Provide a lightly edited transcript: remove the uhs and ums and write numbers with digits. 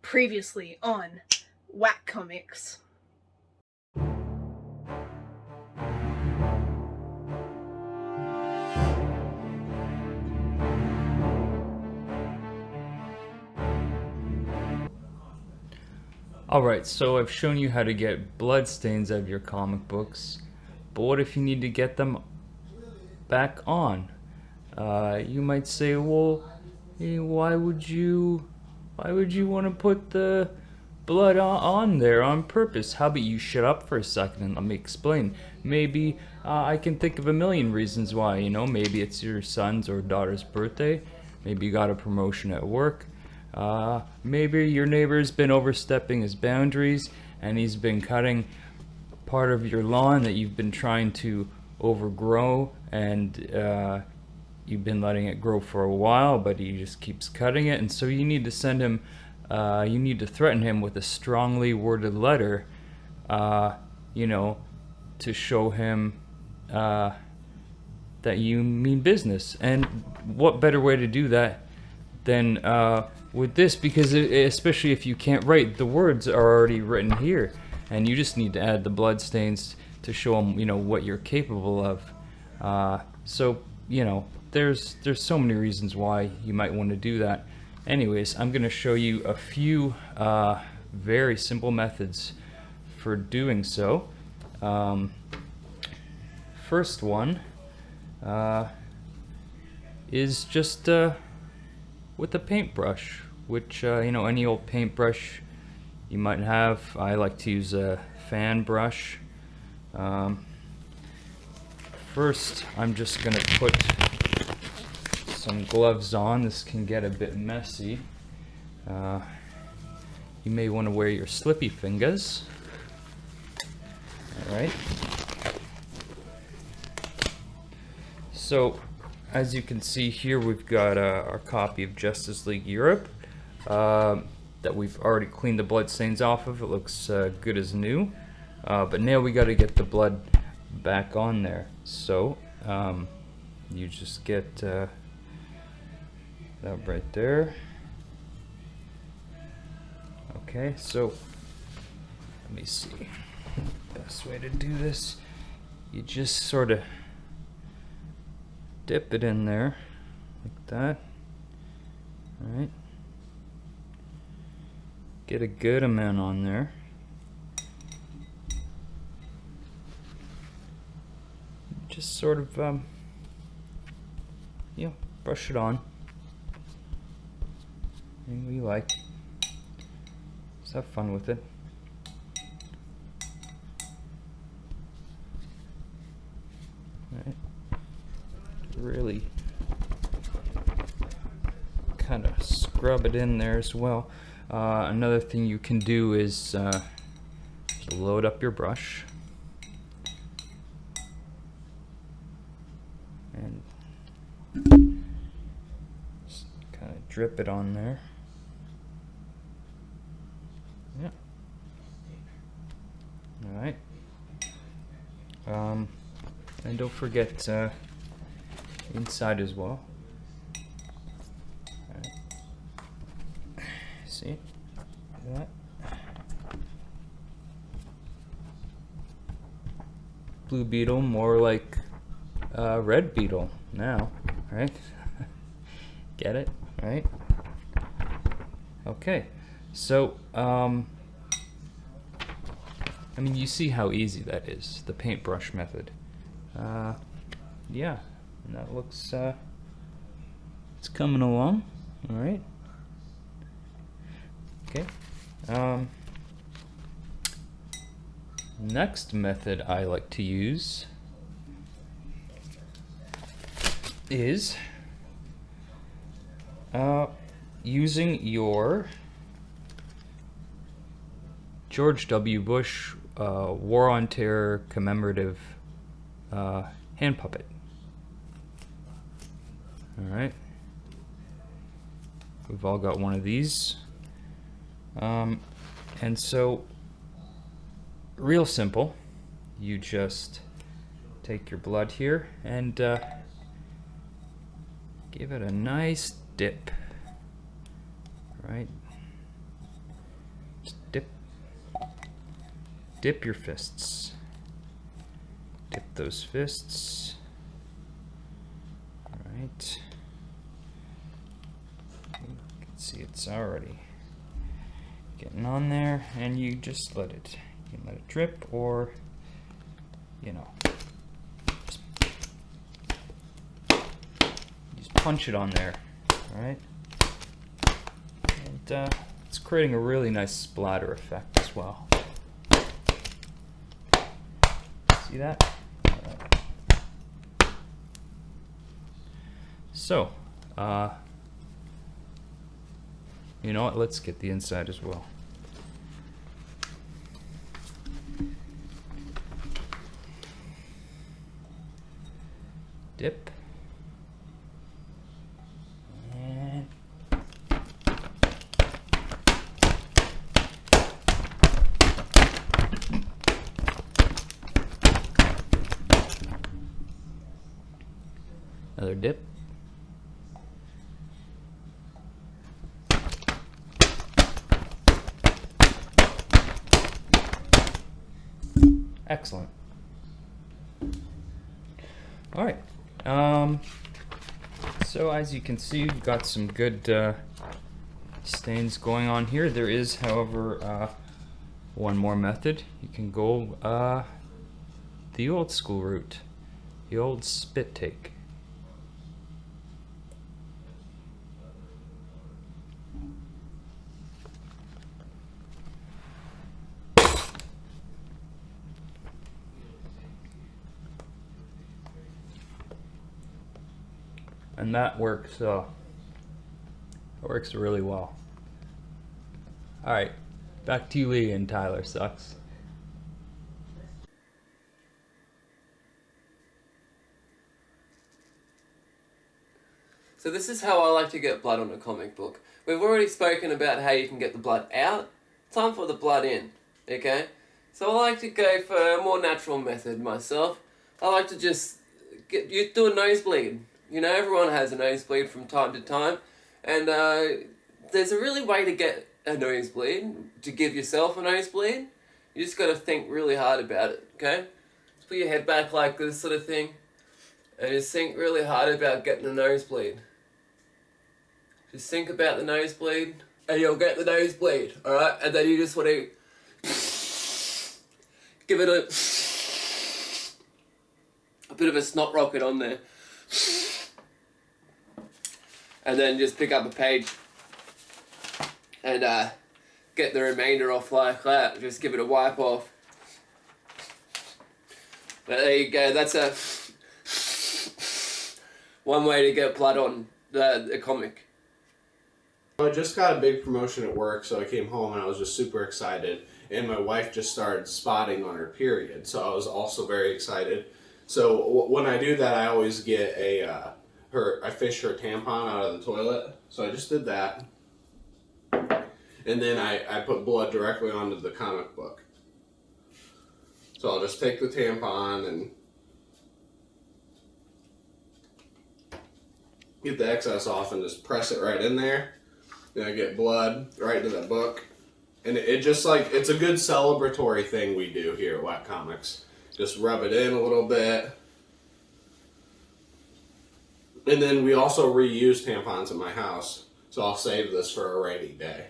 Previously on Whack Comics. Alright, so I've shown you how to get bloodstains out of your comic books, but what if you need to get them back on? You might say, well, hey, why would you want to put the blood on there on purpose? How about you shut up for a second and let me explain? Maybe I can think of a million reasons why, maybe it's your son's or daughter's birthday, maybe you got a promotion at work. Maybe your neighbor's been overstepping his boundaries and he's been cutting part of your lawn that you've been trying to overgrow, and you've been letting it grow for a while, but he just keeps cutting it, and so you need to send him, you need to threaten him with a strongly worded letter, to show him that you mean business. And what better way to do that than with this, because especially if you can't write, the words are already written here, and you just need to add the blood stains to show them, what you're capable of. So, there's so many reasons why you might want to do that. Anyways, I'm going to show you a few very simple methods for doing so. First one is just with a paintbrush, which any old paintbrush you might have. I like to use a fan brush. First, I'm just gonna put some gloves on. This can get a bit messy. You may want to wear your slippy fingers. All right. So, as you can see here, we've got our copy of Justice League Europe that we've already cleaned the blood stains off of. It looks good as new, but now we got to get the blood back on there. So you just get that right there. Okay, so let me see. Best way to do this, you just sort of dip it in there like that. All right, get a good amount on there. Just sort of brush it on any way you like. Just have fun with it. All right, really kind of scrub it in there as well. Another thing you can do is load up your brush and just kind of drip it on there. Yeah. All right. And don't forget inside as well. Right. See that? Blue beetle, more like red beetle now, right? Get it, right? Okay, so I mean, you see how easy that is, the paintbrush method. Yeah, and that looks it's coming along. All right. Okay. Next method I like to use is using your George W. Bush War on Terror commemorative hand puppet. All right. We've all got one of these. And so, real simple. You just take your blood here and give it a nice dip. Right? dip your fists. Dip those fists. All right. You can see it's already getting on there, and you just let it. You can let it drip, or just punch it on there. All right. And it's creating a really nice splatter effect as well. See that? So, you know what? Let's get the inside as well. Dip. And another dip. Excellent. All right. So as you can see, we've got some good stains going on here. There is, however, one more method. You can go the old school route, the old spit take. And that works really well. All right, back to you, Lee, and Tyler sucks. So this is how I like to get blood on a comic book. We've already spoken about how you can get the blood out. Time for the blood in, okay? So I like to go for a more natural method myself. I like to just do a nosebleed. You know, everyone has a nosebleed from time to time. And there's a really way to get a nosebleed, to give yourself a nosebleed. You just got to think really hard about it, okay? Just put your head back like this sort of thing. And just think really hard about getting a nosebleed. Just think about the nosebleed, and you'll get the nosebleed, alright? And then you just want to give it a bit of a snot rocket on there. And then just pick up a page and get the remainder off like that. Just give it a wipe off. But there you go, that's one way to get blood on the comic. I just got a big promotion at work, so I came home and I was just super excited. And my wife just started spotting on her period, so I was also very excited. So when I do that, I always get I fish her tampon out of the toilet. So I just did that. And then I put blood directly onto the comic book. So I'll just take the tampon and get the excess off and just press it right in there. Then I get blood right into the book. And it just like, it's a good celebratory thing we do here at Whack Comics. Just rub it in a little bit. And then we also reuse tampons at my house. So I'll save this for a rainy day.